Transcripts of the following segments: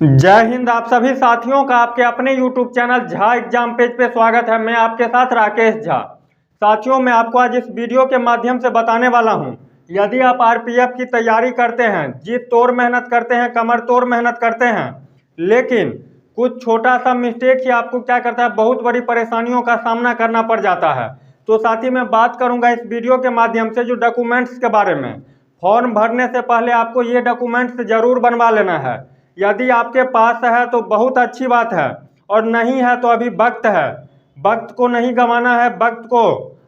जय हिंद। आप सभी साथियों का आपके अपने YouTube channel Jha exam page पे स्वागत है। मैं आपके साथ राकेश झा। साथियों, मैं आपको आज इस वीडियो के माध्यम से बताने वाला हूं, यदि आप आरपीएफ की तैयारी करते हैं, जी तोड़ मेहनत करते हैं, कमर तोड़ मेहनत करते हैं, लेकिन कुछ छोटा सा मिस्टेक ही आपको क्या करता है, बहुत बड़ी परेशानियों का सामना करना पड़ जाता है। तो साथ ही मैं बात करूंगा इस वीडियो के माध्यम से जो डॉक्यूमेंट्स के बारे में। फॉर्म भरने से पहले आपको ये डॉक्यूमेंट्स जरूर बनवा लेना है। यदि आपके पास है तो बहुत अच्छी बात है, और नहीं है तो अभी वक्त है। वक्त को नहीं गंवाना है, वक्त को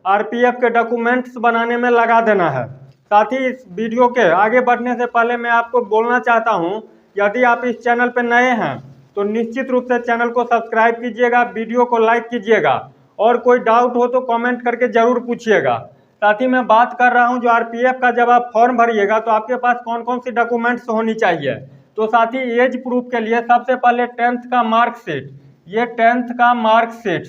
आरपीएफ के डॉक्यूमेंट्स बनाने में लगा देना है। साथ ही इस वीडियो के आगे बढ़ने से पहले मैं आपको बोलना चाहता हूं, यदि आप इस चैनल पर नए हैं तो निश्चित रूप से चैनल को सब्सक्राइब कीजिएगा, वीडियो को लाइक कीजिएगा, और कोई डाउट हो तो कमेंट करके जरूर पूछिएगा। साथ ही मैं बात कर रहा हूं, जो आरपीएफ का जब आप फॉर्म भरिएगा तो आपके पास कौन कौन सी डॉक्यूमेंट्स होनी चाहिए। तो साथ ही एज प्रूफ के लिए सबसे पहले 10th का मार्कशीट, ये 10th का मार्कशीट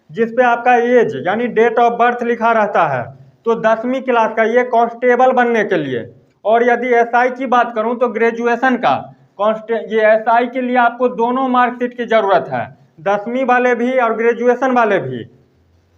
जिसपे आपका एज यानी डेट ऑफ बर्थ लिखा रहता है, तो 10वीं क्लास का, ये कांस्टेबल बनने के लिए। और यदि एसआई की बात करूं तो ग्रेजुएशन का ये एसआई के लिए आपको दोनों मार्कशीट की जरूरत है, 10वीं वाले भी और ग्रेजुएशन वाले भी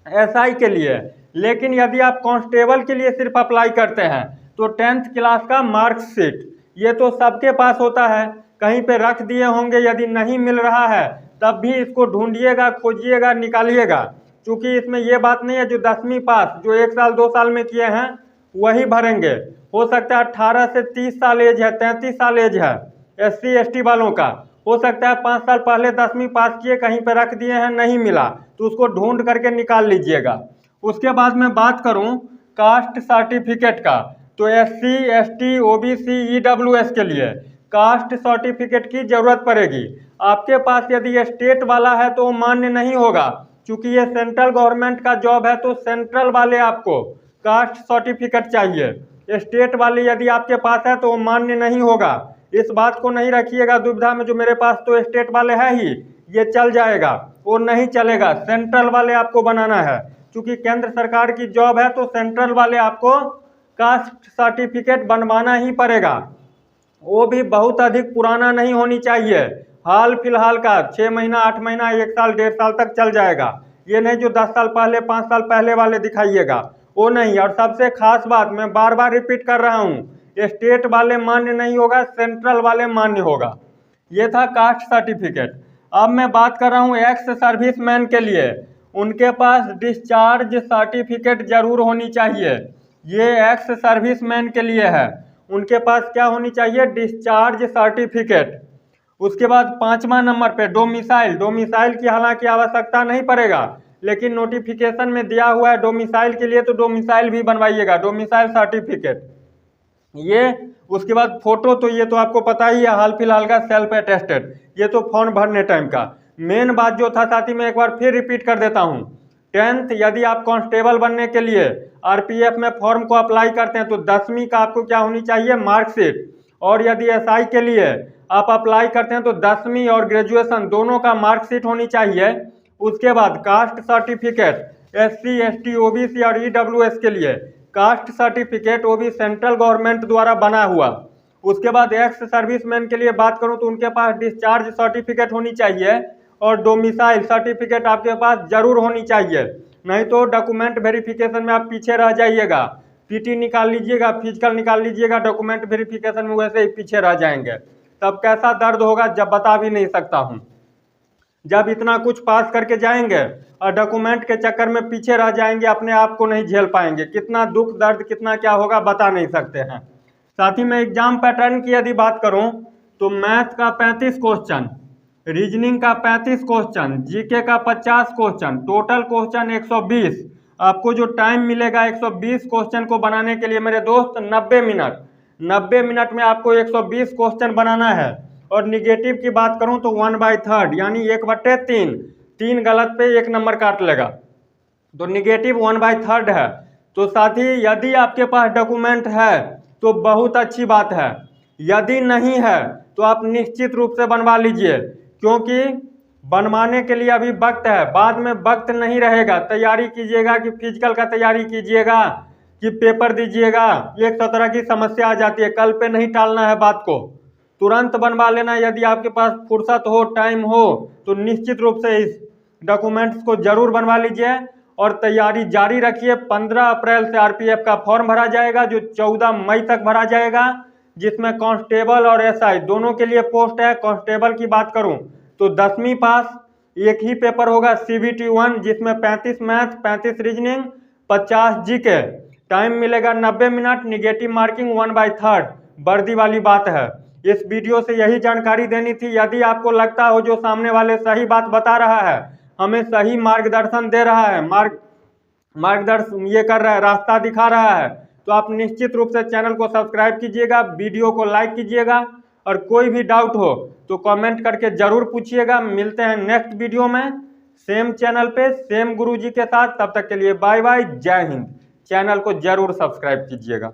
एसआई के लिए। लेकिन यदि आप कांस्टेबल के लिए सिर्फ अप्लाई करते हैं तो 10th क्लास का मार्कशीट, ये तो सबके पास होता है, कहीं पे रख दिए होंगे। यदि नहीं मिल रहा है तब भी इसको ढूंढिएगा, खोजिएगा, निकालिएगा। क्योंकि इसमें ये बात नहीं है जो 10वीं पास जो 1 साल 2 साल में किए हैं वही भरेंगे। हो सकता है 18 से 30 साल एज है, 33 साल एज है SC ST वालों का, हो सकता है 5 साल पहले 10वीं पास किए, कहीं पे रख दिए हैं, नहीं मिला, तो उसको ढूंढ करके निकाल लीजिएगा। उसके बाद मैं बात करूं कास्ट सर्टिफिकेट का, तो SC ST OBC EWS के लिए कास्ट सर्टिफिकेट की जरूरत पड़ेगी। आपके पास यदि स्टेट वाला है तो मान्य नहीं होगा, क्योंकि ये सेंट्रल गवर्नमेंट का जॉब है, तो सेंट्रल वाले आपको कास्ट सर्टिफिकेट चाहिए। स्टेट वाले यदि आपके पास है तो मान्य नहीं होगा। इस बात को नहीं रखिएगा दुविधा में, जो मेरे पास तो स्टेट वाले है ही, ये चल जाएगा, वो नहीं चलेगा। सेंट्रल वाले आपको बनाना है, क्योंकि केंद्र सरकार की जॉब है, तो सेंट्रल वाले आपको कास्ट सर्टिफिकेट बनवाना ही पड़ेगा। वो भी बहुत अधिक पुराना नहीं होनी चाहिए, हाल फिलहाल का, 6 महीना 8 महीना 1 साल 1.5 साल तक चल जाएगा। ये नहीं जो 10 साल पहले 5 साल पहले वाले दिखाइएगा, वो नहीं। और सबसे खास बात मैं बार बार रिपीट कर रहा हूँ, स्टेट वाले मान्य नहीं होगा, सेंट्रल वाले मान्य होगा। ये था कास्ट सर्टिफिकेट। अब मैं बात कर रहा हूँ एक्स सर्विस मैन के लिए, उनके पास डिस्चार्ज सर्टिफिकेट जरूर होनी चाहिए। ये एक्स सर्विस मैन के लिए है, उनके पास क्या होनी चाहिए, डिस्चार्ज सर्टिफिकेट। उसके बाद 5वां नंबर पे डोमिसाइल। डोमिसाइल की हालांकि आवश्यकता नहीं पड़ेगा, लेकिन नोटिफिकेशन में दिया हुआ है डोमिसाइल के लिए, तो डोमिसाइल भी बनवाइएगा, डोमिसाइल सर्टिफिकेट ये। उसके बाद फोटो, तो ये तो आपको पता ही है, हाल फिलहाल का सेल्फ अटेस्टेड, ये तो फॉर्म भरने टाइम का। मेन बात जो था साथी, मैं एक बार फिर रिपीट कर देता हूँ, 10th यदि आप कांस्टेबल बनने के लिए आरपीएफ में फॉर्म को अप्लाई करते हैं तो 10वीं का आपको क्या होनी चाहिए, मार्कशीट। और यदि एसआई के लिए आप अप्लाई करते हैं तो 10वीं और ग्रेजुएशन दोनों का मार्कशीट होनी चाहिए। उसके बाद caste certificate SC ST OBC और EWS के लिए कास्ट सर्टिफिकेट, वो भी सेंट्रल गवर्नमेंट द्वारा बना हुआ। उसके बाद एक्स सर्विसमैन के लिए बात करूं तो उनके पास डिस्चार्ज सर्टिफिकेट होनी चाहिए, और डोमिसाइल सर्टिफिकेट आपके पास जरूर होनी चाहिए। नहीं तो डॉक्यूमेंट वेरिफिकेशन में आप पीछे रह जाइएगा। पीटी निकाल लीजिएगा, फिजिकल निकाल लीजिएगा, डॉक्यूमेंट वेरिफिकेशन में वैसे ही पीछे रह जाएंगे। तब कैसा दर्द होगा जब बता भी नहीं सकता हूँ। जब इतना कुछ पास करके जाएंगे और डॉक्यूमेंट के चक्कर में पीछे रह जाएंगे, अपने आप को नहीं झेल पाएंगे, कितना दुख दर्द कितना क्या होगा बता नहीं सकते हैं। साथ ही में एग्जाम पैटर्न की यदि बात करूं तो मैथ का 35 क्वेश्चन, रीजनिंग का 35 क्वेश्चन, जीके का 50 क्वेश्चन, टोटल क्वेश्चन 120। आपको जो टाइम मिलेगा 120 क्वेश्चन को बनाने के लिए मेरे दोस्त 90 मिनट। 90 मिनट में आपको 120 क्वेश्चन बनाना है। और निगेटिव की बात करूं तो 1/3 यानी 1/3, 3 गलत पे 1 नंबर काट लेगा, तो निगेटिव 1/3 है। तो साथ ही यदि आपके पास डॉक्यूमेंट है तो बहुत अच्छी बात है, यदि नहीं है तो आप निश्चित रूप से बनवा लीजिए, क्योंकि बनवाने के लिए अभी वक्त है, बाद में वक्त नहीं रहेगा। तैयारी कीजिएगा कि फिजिकल का तैयारी कीजिएगा कि पेपर दीजिएगा, एक 17 की समस्या आ जाती है, कल पे नहीं टालना है बात को। तुरंत बनवा लेना। यदि आपके पास फुर्सत हो, टाइम हो, तो निश्चित रूप से इस डॉक्यूमेंट्स को जरूर बनवा लीजिए और तैयारी जारी रखिए। 15 अप्रैल से आरपीएफ का फॉर्म भरा जाएगा, जो 14 मई तक भरा जाएगा, जिसमें कांस्टेबल और एसआई दोनों के लिए पोस्ट है। कांस्टेबल की बात करूं तो 10वीं पास, एक ही पेपर होगा CBT 1, जिसमें 35 मैथ, 35 रीजनिंग, 50 जीके। टाइम मिलेगा 90 मिनट। निगेटिव मार्किंग 1/3 वर्दी वाली बात है। इस वीडियो से यही जानकारी देनी थी। यदि आपको लगता हो जो सामने वाले सही बात बता रहा है, हमें सही मार्गदर्शन दे रहा है, मार्गदर्शन ये कर रहा है, रास्ता दिखा रहा है, तो आप निश्चित रूप से चैनल को सब्सक्राइब कीजिएगा, वीडियो को लाइक कीजिएगा और कोई भी डाउट हो तो कमेंट करके जरूर पूछिएगा। मिलते हैं नेक्स्ट वीडियो में सेम चैनल पे, सेम गुरुजी के साथ। तब तक के लिए बाय बाय, जय हिंद। चैनल को जरूर सब्सक्राइब कीजिएगा।